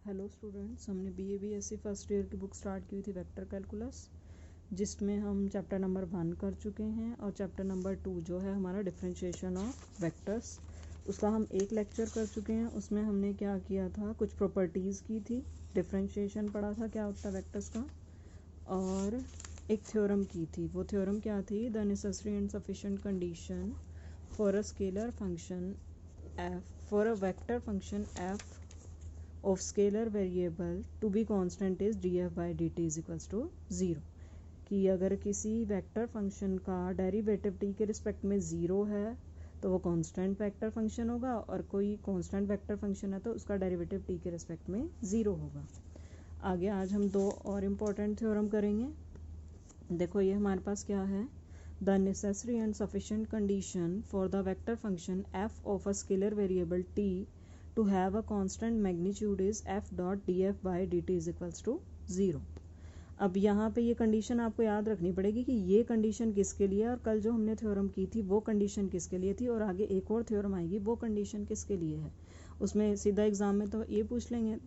Hello students, हमने BA-BSc first year की book start की थी वेक्टर कैलकुलस, जिसमें हम चैप्टर नंबर 1 कर चुके हैं और चैप्टर नंबर 2 जो है हमारा डिफरेंशिएशन ऑफ वेक्टर्स, उसका हम एक लेक्चर कर चुके हैं। उसमें हमने क्या किया था, कुछ प्रॉपर्टीज़ की थी, डिफरेंशिएशन पढ़ा था क्या होता है वेक्टर्स का, और एक थ्योरम की थी। वो थ्योरम क्या थी, the necessary and sufficient condition for a scalar function f for a vector function f of scalar variable to be constant is df by dt is equals to 0। कि अगर किसी वेक्टर फंक्शन का derivative t के respect में 0 है तो वो constant vector function होगा, और कोई कांस्टेंट वेक्टर फंक्शन है तो उसका डेरिवेटिव t के रिस्पेक्ट में 0 होगा। आगे आज हम दो और इम्पोर्टेंट थ्योरम करेंगे। देखो ये हमारे पास क्या है, the necessary and sufficient condition for the vector function f of a scalar variable t to have a constant magnitude is f dot df by dt is equals to 0। अब यहाँ पे ये कंडीशन आपको याद रखनी पड़ेगी कि ये कंडीशन किसके लिए है, और कल जो हमने थ्योरम की थी वो कंडीशन किसके लिए थी, और आगे एक और थ्योरम आएगी वो कंडीशन किसके लिए है। उसमें सीधा एग्जाम में तो ये पूछ लेंगे,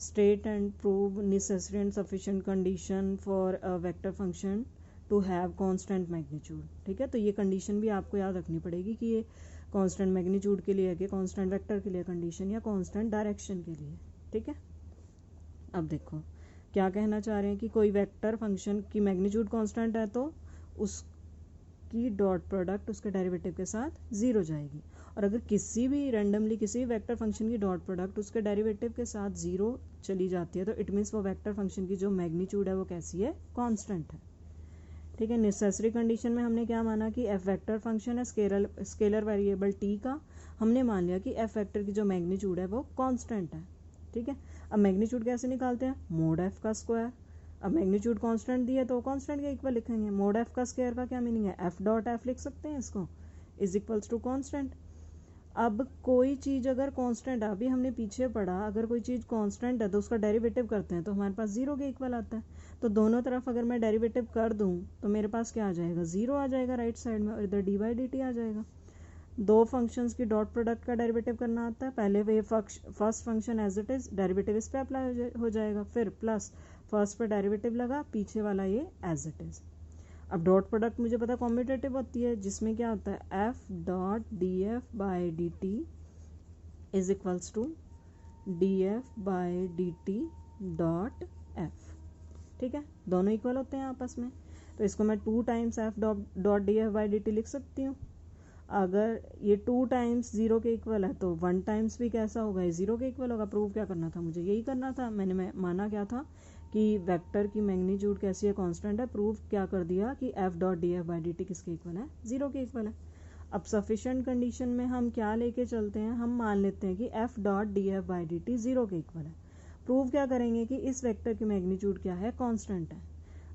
state and prove necessary and sufficient condition for a vector function to have constant magnitude. ठीक है, तो ये कंडीशन भी आपको याद रखनी पड़ेगी कि ये कांस्टेंट मैग्नीट्यूड के लिए है कि कांस्टेंट वेक्टर के लिए कंडीशन, या कांस्टेंट डायरेक्शन के लिए। ठीक है, अब देखो क्या कहना चाह रहे हैं कि कोई वेक्टर फंक्शन की मैग्नीट्यूड कांस्टेंट है तो उसकी डॉट प्रोडक्ट उसके डेरिवेटिव के साथ 0 जाएगी, और अगर किसी भी रैंडमली किसी भी वेक्टर फंक्शन की डॉट प्रोडक्ट उसके डेरिवेटिव के साथ 0 चली जाती है तो इट मीन्स वो वेक्टर फंक्शन की जो मैग्नीट्यूड है वो कैसी है, कांस्टेंट है। ठीक है, नेसेसरी कंडीशन में हमने क्या माना कि एफ वेक्टर फंक्शन है स्केलर वेरिएबल टी का, हमने मान लिया कि एफ वेक्टर की जो मैग्नीट्यूड है वो कांस्टेंट है। ठीक है, अब मैग्नीट्यूड कैसे निकालते हैं, मोड एफ का स्क्वायर। अब मैग्नीट्यूड कांस्टेंट दी है तो कांस्टेंट के इक्वल लिखेंगे। मोड एफ का स्क्वायर का क्या मीनिंग है, एफ डॉट एफ लिख सकते हैं इसको, इज इक्वल्स टू कांस्टेंट। अब कोई चीज़ अगर कांस्टेंट है, अभी हमने पीछे पढ़ा, अगर कोई चीज़ कांस्टेंट है तो उसका डेरिवेटिव करते हैं तो हमारे पास 0 के इक्वल आता है। तो दोनों तरफ अगर मैं डेरिवेटिव कर दूं तो मेरे पास क्या आ जाएगा, 0 आ जाएगा राइट साइड में, और इधर डी बाई डी टी आ जाएगा। दो फंक्शंस की डॉट प्रोडक्ट का डेरिवेटिव करना आता है, पहले वे first function as it is derivative इस पे अप्लाई हो जाएगा, फिर प्लस फर्स्ट पे डेरिवेटिव लगा, पीछे वाला ये एज इट इज। अब डॉट प्रोडक्ट मुझे पता कॉम्यूटेटिव होती है, जिसमें क्या होता है, F dot D F by D T is equals to D F by D T dot F. ठीक है, दोनों इक्वल होते हैं आपस में, तो इसको मैं 2 times F dot D F by D T लिख सकती हूँ। अगर ये 2 टाइम्स 0 के इक्वल है तो 1 टाइम्स भी कैसा होगा, ये 0 के इक्वल होगा। प्रूव क्या करना था मुझे, यही करना था। मैंने माना क्या था कि वेक्टर की मैग्नीट्यूड कैसी है, कांस्टेंट है। प्रूव क्या कर दिया कि F dot D F by D T किसके इक्वल है, 0 के इक्वल है। अब सफिशिएंट कंडीशन में हम क्या लेके चलते हैं, हम मान लेते हैं कि F dot D F by D T 0 के इक्वल है। प्रूव क्या करेंगे कि इस वेक्टर की मैग्नीट्यूड क्या है, कांस्टेंट है।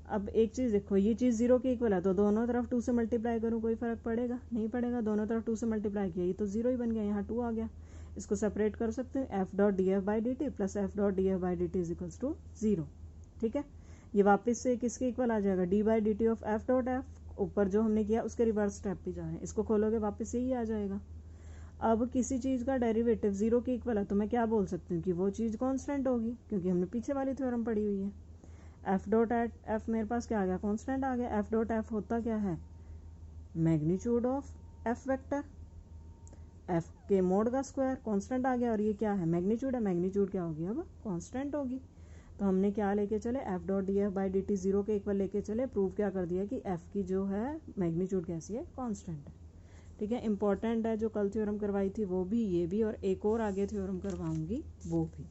अब एक चीज़ देखो, ये चीज़ 0 के इक्वल है तो दोनों तरफ 2 से मल्टीप्लाई करूँ, कोई फर्क पड़ेगा, नहीं पड़ेगा। दोनों तरफ 2 से मल्टीप्लाई किया, ये तो 0 ही बन गया, यहाँ 2 आ गया। इसको सेपरेट कर सकते हैं, F dot D F by D T plus F dot D F by D T is equals to 0। ठीक है, ये वापस से किसके इक्वल आ जाएगा, D by D T of F dot F. ऊपर जो हमने किया उसके रिवर्स स्टेप पे जा रहे हैं, इसको खोलोगे वापस से ही आ जाएगा। अब किसी चीज़ का डेरिवेटिव 0 के इक्वल है तो मैं क्या बोल सकती हूँ कि वो चीज़ कांस्टेंट होगी, क्योंकि हमने पीछे वाली थ्योरम पढ़ी हुई है। एफ डॉट एफ मेरे पास क्या आ गया, कांस्टेंट आ गया। एफ डॉट एफ होता क्या है, magnitude of F vector, F के मोड का स्क्वायर, कांस्टेंट आ गया, और ये क्या है, मैग्नीट्यूड है। मैग्नीट्यूड क्या होगी, अब कांस्टेंट होगी। तो हमने क्या लेके चले, F dot D F by D T 0 के इक्वल लेके चले। प्रूव क्या कर दिया कि एफ की जो है मैग्नीट्यूड कैसी है, कांस्टेंट है। ठीक है, इंपॉर्टेंट है, जो कल थ्योरम करवाई थी वो भी, ये भी, और एक और आगे थ्योरम करवाऊंगी वो भी।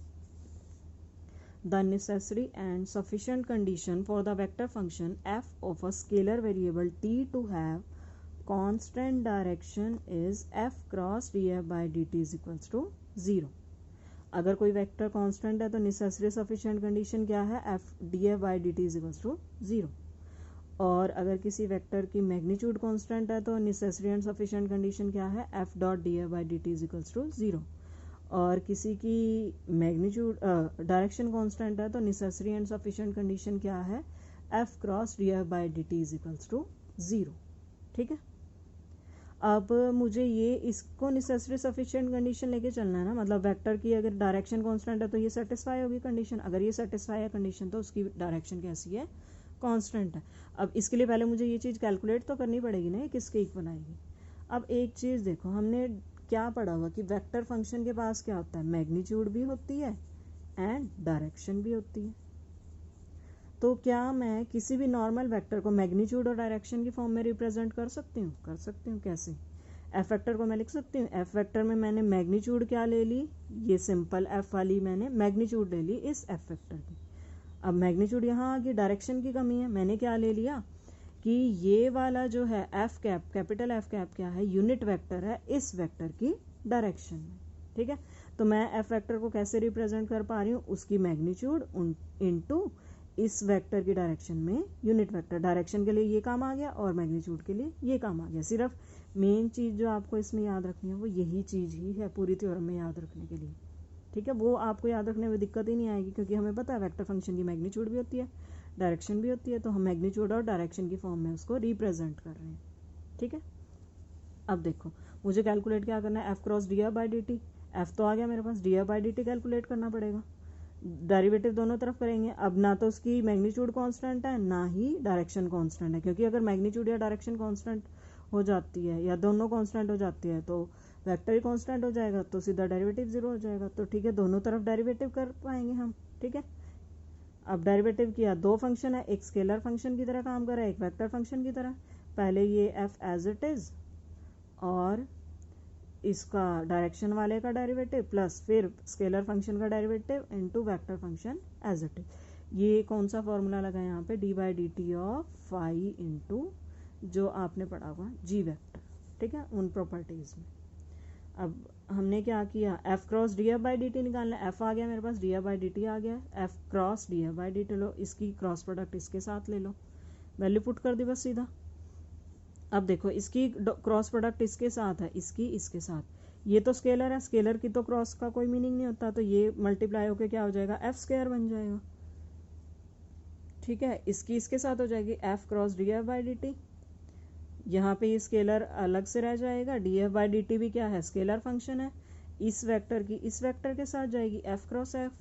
The necessary and sufficient condition for the vector function f of a scalar variable t to have constant direction is f cross df by dt is equals to 0। अगर कोई वेक्टर कांस्टेंट है तो necessary sufficient condition क्या है, F D F by D T is equals to 0। और अगर किसी vector की मैग्नीट्यूड कांस्टेंट है तो नेसेसरी एंड सफिशिएंट कंडीशन क्या है, F dot D F by D T is equals to 0। और किसी की मैग्नीट्यूड डायरेक्शन कांस्टेंट है तो नेसेसरी एंड सफिशिएंट कंडीशन क्या है, F cross D F by D T is equals to 0। ठीक है, अब मुझे ये इसको नेसेसरी सफिशिएंट कंडीशन लेके चलना है ना, मतलब वेक्टर की अगर डायरेक्शन कांस्टेंट है तो ये सेटिस्फाई होगी कंडीशन, अगर ये सेटिस्फाई है कंडीशन तो उसकी डायरेक्शन कैसी है, कांस्टेंट है। अब इसके लिए पहले मुझे ये चीज़ कैलकुलेट तो करनी पड़ेगी ना, ये किसके इक्वल आएगी। अब एक चीज़ देखो, हमने क्या पढ़ा हुआ कि वेक्टर फंक्शन के पास क्या होता है, मैग्नीट्यूड भी होती है एंड डायरेक्शन भी होती है। तो क्या मैं किसी भी नॉर्मल वेक्टर को मैग्नीट्यूड और डायरेक्शन की फॉर्म में रिप्रेजेंट कर सकती हूँ? कर सकती हूँ। कैसे? एफ वेक्टर को मैं लिख सकती हूँ, एफ वेक्टर में मैंने मैग्नीट्यूड क्या ले ली, ये सिंपल एफ वाली मैंने मैग्नीट्यूड ले ली इस एफ वेक्टर की। अब मैग्नीट्यूड यहाँ आ गई, डायरेक्शन की कमी है, मैंने क्या ले लिया कि ये वाला जो है F cap, capital F cap क्या है, यूनिट वेक्टर है इस वेक्टर की डायरेक्शन में। ठीक है, तो मैं एफ वेक्टर को कैसे रिप्रेजेंट कर पा रही हूँ, उसकी मैग्नीट्यूड इनटू इस वेक्टर की डायरेक्शन में यूनिट वेक्टर। डायरेक्शन के लिए ये काम आ गया और मैग्नीट्यूड के लिए ये काम आ गया। सिर्फ मेन चीज़ जो आपको इसमें याद रखनी है वो यही चीज़ ही है पूरी थ्योरम में याद रखने के लिए। ठीक है, वो आपको याद रखने में दिक्कत ही नहीं आएगी, क्योंकि हमें पता है वेक्टर फंक्शन की मैग्नीट्यूड भी होती है, डायरेक्शन भी होती है, तो हम मैग्नीट्यूड और डायरेक्शन की फॉर्म में उसको रिप्रेजेंट कर रहे हैं। ठीक है, अब देखो मुझे कैलकुलेट क्या करना है, F cross D F by D T. F तो आ गया मेरे पास, D F by D T calculate करना पड़ेगा। डेरिवेटिव दोनों तरफ करेंगे। अब ना तो उसकी मैग्नीट्यूड कांस्टेंट है ना ही डायरेक्शन कांस्टेंट है, क्योंकि अगर मैग्नीट्यूड या डायरेक्शन कांस्टेंट हो जाती है या दोनों कांस्टेंट हो जाती है तो वेक्टर ही कांस्टेंट हो जाएगा, तो सीधा डेरिवेटिव जीरो हो जाएगा। तो ठीक है, दोनों तरफ डेरिवेटिव कर पाएंगे हम। ठीक है, अब डेरिवेटिव किया, दो फंक्शन है, एक स्केलर फंक्शन की तरह काम कर रहा है, एक वेक्टर फंक्शन की तरह। पहले ये एफ एज इट इज और इसका डायरेक्शन वाले का डेरिवेटिव प्लस फिर स्केलर फंक्शन का derivative into vector function as it is. ये कौन सा फॉर्मूला लगा है यहाँ पे, D by D T of phi into जो आपने पढ़ा हुआ जी वेक्टर। ठीक है, उन प्रॉपर्टीज में। अब हमने क्या किया, F cross D F by D T निकालना है। एफ आ गया मेरे पास, D F by D T आ गया, F cross D F by D T लो, इसकी क्रॉस प्रोडक्ट इसके साथ ले लो, वैल्यू पुट कर दी बस सीधा। अब देखो इसकी क्रॉस प्रोडक्ट इसके साथ है, इसकी इसके साथ, ये तो स्केलर है, स्केलर की तो क्रॉस का कोई मीनिंग नहीं होता, तो ये मल्टीप्लाई होके क्या हो जाएगा, एफ स्क्वायर बन जाएगा। ठीक है, इसकी इसके साथ हो जाएगी F cross D F by D T. यहाँ पे ये स्केलर अलग से रह जाएगा, D F by D T भी क्या है, स्केलर फंक्शन है, इस वेक्टर की इस वेक्टर के साथ जाएगी एफ क्रॉस एफ,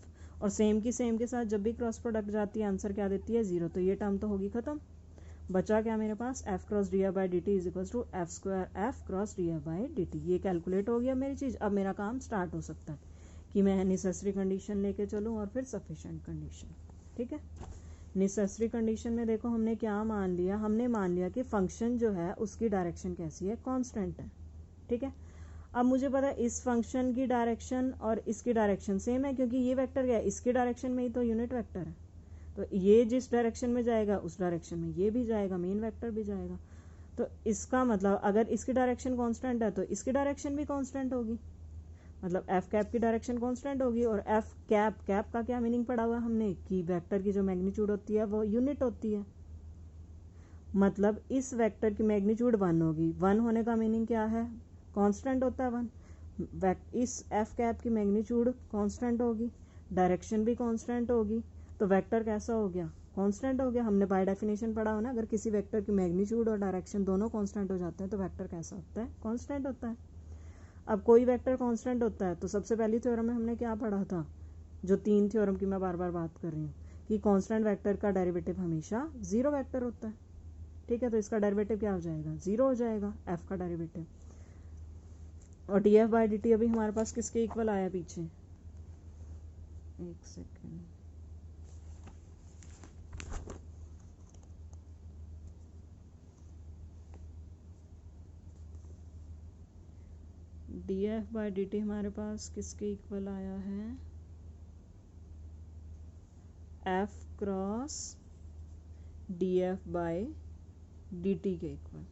और सेम की सेम के साथ जब भी क्रॉस प्रोडक्ट जाती है आंसर क्या देती है, जीरो। तो ये टर्म तो होगी खत्म। बचा क्या मेरे पास, F cross D F by D T is equal to F square F cross D F by D T. ये कैलकुलेट हो गया मेरी चीज़। अब मेरा काम स्टार्ट हो सकता है कि मैं नेसेसरी कंडीशन लेके चलूँ और फिर सफिशिएंट कंडीशन। ठीक है, नेसेसरी कंडीशन में देखो हमने क्या मान लिया, हमने मान लिया कि फंक्शन जो है उसकी डायरेक्शन कैसी है, कांस्टेंट है। ठीक है, अब मुझे पता है इस फंक्शन की डायरेक्शन और इसकी डायरेक्शन सेम है, क्योंकि ये वेक्टर क्या है, इसकी डायरेक्शन में ही तो यूनिट वेक्टर है, तो ये जिस डायरेक्शन में जाएगा उस डायरेक्शन में ये भी जाएगा, मेन वेक्टर भी जाएगा। तो इसका मतलब अगर इसकी डायरेक्शन कांस्टेंट है तो इसकी डायरेक्शन भी कांस्टेंट होगी, मतलब एफ कैप की डायरेक्शन कांस्टेंट होगी। और एफ कैप, कैप का क्या मीनिंग पढ़ा हुआ हमने कि वेक्टर की जो मैग्नीट्यूड होती है वो यूनिट होती है, मतलब इस वेक्टर की मैग्नीट्यूड 1 होगी। 1 होने का मीनिंग क्या है, कांस्टेंट होता है 1। इस एफ कैप की मैग्नीट्यूड कांस्टेंट होगी, डायरेक्शन भी कांस्टेंट होगी, तो वेक्टर कैसा हो गया, कांस्टेंट हो गया। हमने बाय डेफिनेशन पढ़ा हो ना, अगर किसी वेक्टर की मैग्नीट्यूड और डायरेक्शन दोनों कांस्टेंट हो जाते हैं तो वेक्टर कैसा होता है, कांस्टेंट होता है। अब कोई वेक्टर कांस्टेंट होता है तो सबसे पहली थ्योरम में हमने क्या पढ़ा था, जो 3 थ्योरम की मैं बार बार बात कर रही हूँ, कि कांस्टेंट वेक्टर का डेरिवेटिव हमेशा जीरो वेक्टर होता है। ठीक है, तो इसका डेरिवेटिव क्या हो जाएगा, जीरो हो जाएगा एफ का डेरिवेटिव। और D F by D T अभी हमारे पास किसके इक्वल आया पीछे, एक second, D F by D T हमारे पास किसके इक्वल आया है, F cross D F by D T के इक्वल।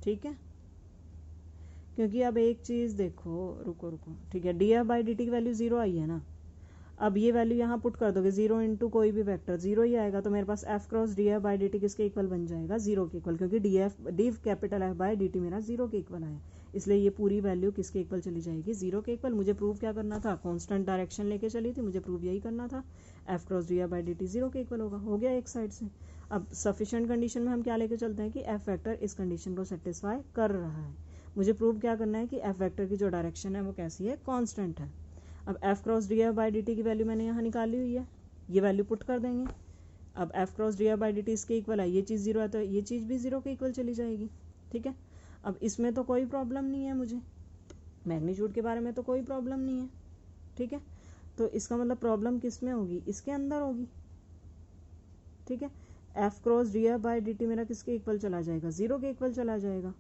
ठीक है, क्योंकि अब एक चीज़ देखो, रुको, ठीक है, D F by D T की वैल्यू जीरो आई है ना, अब ये वैल्यू यहाँ पुट कर दोगे, जीरो इंटू कोई भी वेक्टर जीरो ही आएगा, तो मेरे पास F cross D F by D T किसके इक्वल बन जाएगा, जीरो के इक्वल, क्योंकि D capital F by D T मेरा जीरो के इक्वल आया, इसलिए ये पूरी वैल्यू किसके इक्वल चली जाएगी, जीरो के इक्वल। मुझे प्रूव क्या करना था, कांस्टेंट डायरेक्शन लेके चली थी, मुझे प्रूव यही करना था, F cross D F by D T zero के इक्वल होगा, हो गया एक साइड से। अब सफिशिएंट कंडीशन में हम क्या लेके चलते हैं कि एफ वेक्टर इस कंडीशन को सेटिस्फाई कर रहा है। मुझे प्रूव क्या करना है कि एफ वेक्टर की जो डायरेक्शन है वो कैसी है, कांस्टेंट है। अब F cross D F by D T की वैल्यू मैंने यहाँ निकाली हुई है, ये वैल्यू पुट कर देंगे। अब F cross D F by D T इसके इक्वल है, ये चीज़ 0 है तो ये चीज़ भी 0 के इक्वल चली जाएगी। ठीक है, अब इसमें तो कोई प्रॉब्लम नहीं है, मुझे मैग्नीट्यूड के बारे में तो कोई प्रॉब्लम नहीं है। ठीक है, तो इसका मतलब प्रॉब्लम किस में होगी, इसके अंदर होगी। ठीक है, F cross D F by D T मेरा किसके इक्वल चला जाएगा, 0 के इक्वल चला जाएगा।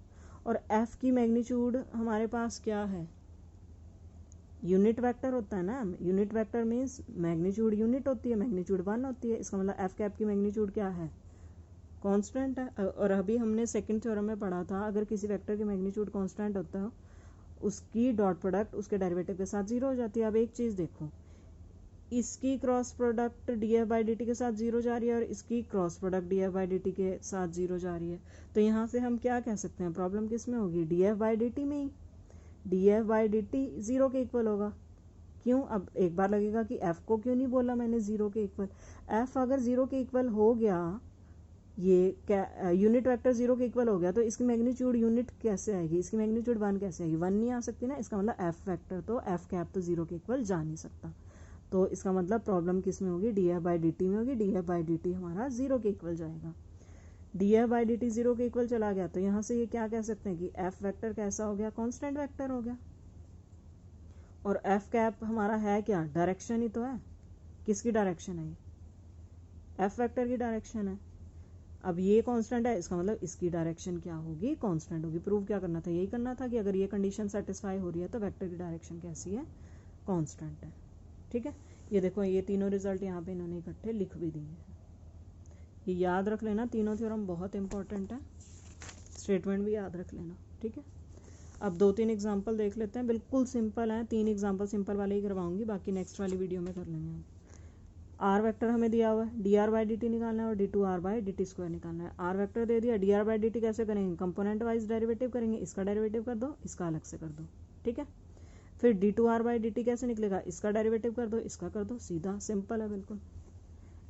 और एफ की मैग्नीट्यूड हमारे पास क्या है, यूनिट वेक्टर होता है ना। Unit vector means magnitude unit होती है, मैग्नीट्यूड 1 होती है। इसका मतलब एफ कैप की मैग्नीट्यूड क्या है, कांस्टेंट है। और अभी हमने सेकंड थ्योरम में पढ़ा था, अगर किसी वेक्टर की मैग्नीट्यूड कांस्टेंट होता है उसकी डॉट प्रोडक्ट उसके डेरिवेटिव के साथ 0 हो जाती है। अब एक चीज़ देखो, इसकी cross product D F by D T के साथ 0 जा रही है और इसकी cross product D F by D T के साथ 0 जा रही है। तो यहाँ से हम क्या कह सकते हैं, प्रॉब्लम किस में होगी, D F by D T में ही। D F by D T 0 के इक्वल होगा। क्यों, अब एक बार लगेगा कि एफ को क्यों नहीं बोला मैंने 0 के इक्वल। एफ अगर 0 के इक्वल हो गया, ये यूनिट वेक्टर 0 के इक्वल हो गया, तो इसकी मैग्नीट्यूड यूनिट कैसे आएगी, इसकी मैग्नीट्यूड 1 कैसे आएगी, 1 नहीं आ सकती ना। इसका मतलब एफ वेक्टर तो एफ कैप तो 0 के इक्वल जा नहीं सकता। तो इसका मतलब प्रॉब्लम किस में होगी, D F by D T में होगी। D F by D T हमारा 0 के इक्वल जाएगा। D F by D T 0 के इक्वल चला गया, तो यहाँ से ये क्या कह सकते हैं कि एफ वेक्टर कैसा हो गया, कॉन्स्टेंट वेक्टर हो गया। और एफ कैप हमारा है क्या, डायरेक्शन ही तो है। किसकी डायरेक्शन है, ये एफ वेक्टर की डायरेक्शन है। अब ये कांस्टेंट है, इसका मतलब इसकी डायरेक्शन क्या होगी, कांस्टेंट होगी। प्रूव क्या करना था, यही करना था कि अगर ये कंडीशन सेटिस्फाई हो रही है तो वेक्टर की डायरेक्शन कैसी है, कांस्टेंट है। ठीक है, ये देखो ये तीनों रिजल्ट यहाँ पे इन्होंने इकट्ठे लिख भी दिए हैं। ये याद रख लेना, तीनों थ्योरम बहुत इंपॉर्टेंट है, स्टेटमेंट भी याद रख लेना। ठीक है, अब 2-3 एग्जाम्पल देख लेते हैं, बिल्कुल सिंपल है। 3 एग्जाम्पल सिंपल वाले ही करवाऊंगी, बाकी नेक्स्ट वाली वीडियो में कर लेंगे हम। आर वेक्टर हमें दिया हुआ है, D R by D T निकालना है और D two R by D T square निकालना है। आर वेक्टर दे दिया, D R by D T कैसे करेंगे, कंपोनेंट वाइज डेरिवेटिव करेंगे। इसका डेरिवेटिव कर दो, इसका अलग से कर दो। ठीक है, फिर D two R by D T कैसे निकलेगा, इसका डेरिवेटिव कर दो, इसका कर दो, सीधा सिंपल है बिल्कुल।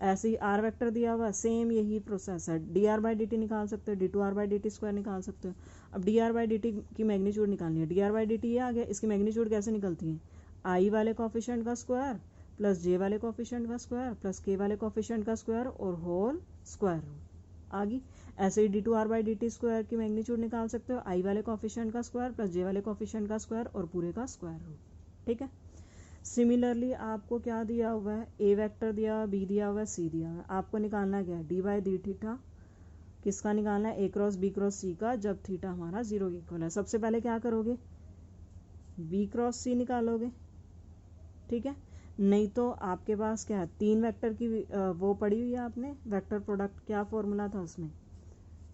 ऐसे ही आर वेक्टर दिया हुआ, सेम यही प्रोसेस है। D R by D T निकाल सकते हो, D two R by D T square निकाल सकते हो। अब D R by D T की मैग्नीट्यूड निकालनी है। D R by D T ये आ गया, इसकी मैग्नीट्यूड कैसे निकलती है, आई वाले कोफिशिएंट का स्क्वायर प्लस जे वाले कोफिशिएंट का स्क्वायर प्लस के वाले कोफिशिएंट का स्क्वायर और होल स्क्वायर रूट आ गई। ऐसे ही D two R by D T square की मैग्नीट्यूड निकाल सकते हो, आई वाले कोफिशिएंट का स्क्वायर प्लस जे वाले कोफिशिएंट का स्क्वायर और पूरे का स्क्वायर रूट। ठीक है, सिमिलरली आपको क्या दिया हुआ है, ए वेक्टर दिया हुआ, बी दिया हुआ है, सी दिया हुआ है। आपको निकालना क्या है, डी बाई डी थीटा किसका निकालना है, ए क्रॉस बी क्रॉस सी का, जब थीटा हमारा 0 के इक्वल है। सबसे पहले क्या करोगे, बी क्रॉस सी निकालोगे। ठीक है, नहीं तो आपके पास क्या है, 3 वेक्टर की वो पढ़ी हुई है आपने, वेक्टर प्रोडक्ट क्या फॉर्मूला था उसमें,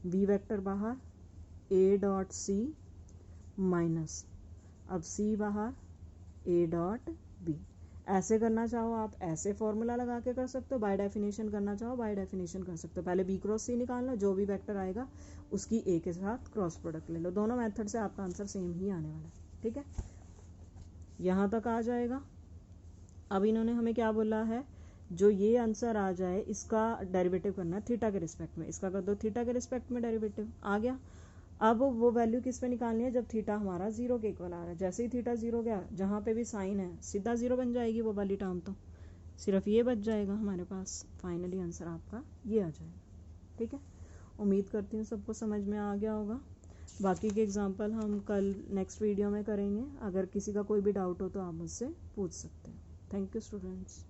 बी वेक्टर बाहर ए डॉट सी माइनस, अब सी बाहर ए डॉट बी। ऐसे करना चाहो आप ऐसे फॉर्मूला लगा के कर सकते हो, बाय डेफिनेशन करना चाहो बाय डेफिनेशन कर सकते हो। पहले बी क्रॉस सी निकालना, जो भी वेक्टर आएगा उसकी ए के साथ क्रॉस प्रोडक्ट ले लो। दोनों मेथड से आपका आंसर सेम ही आने वाला है। ठीक है, यहाँ तक आ जाएगा। अब इन्होंने हमें क्या बोला है, जो ये आंसर आ जाए इसका डेरिवेटिव करना है थीटा के रिस्पेक्ट में। इसका कर दो थीटा के रिस्पेक्ट में डेरिवेटिव, आ गया। अब वो वैल्यू किस पे निकालनी है, जब थीटा हमारा 0 के इक्वल आ रहा है। जैसे ही थीटा 0 गया, जहाँ पे भी साइन है सीधा 0 बन जाएगी वो वाली टर्म, तो सिर्फ ये बच जाएगा हमारे पास। फाइनली आंसर आपका ये आ जाएगा। ठीक है, उम्मीद करती हूँ सबको समझ में आ गया होगा। बाकी के एग्जाम्पल हम कल नेक्स्ट वीडियो में करेंगे। अगर किसी का कोई भी डाउट हो तो आप मुझसे पूछ सकते हैं। Thank you students.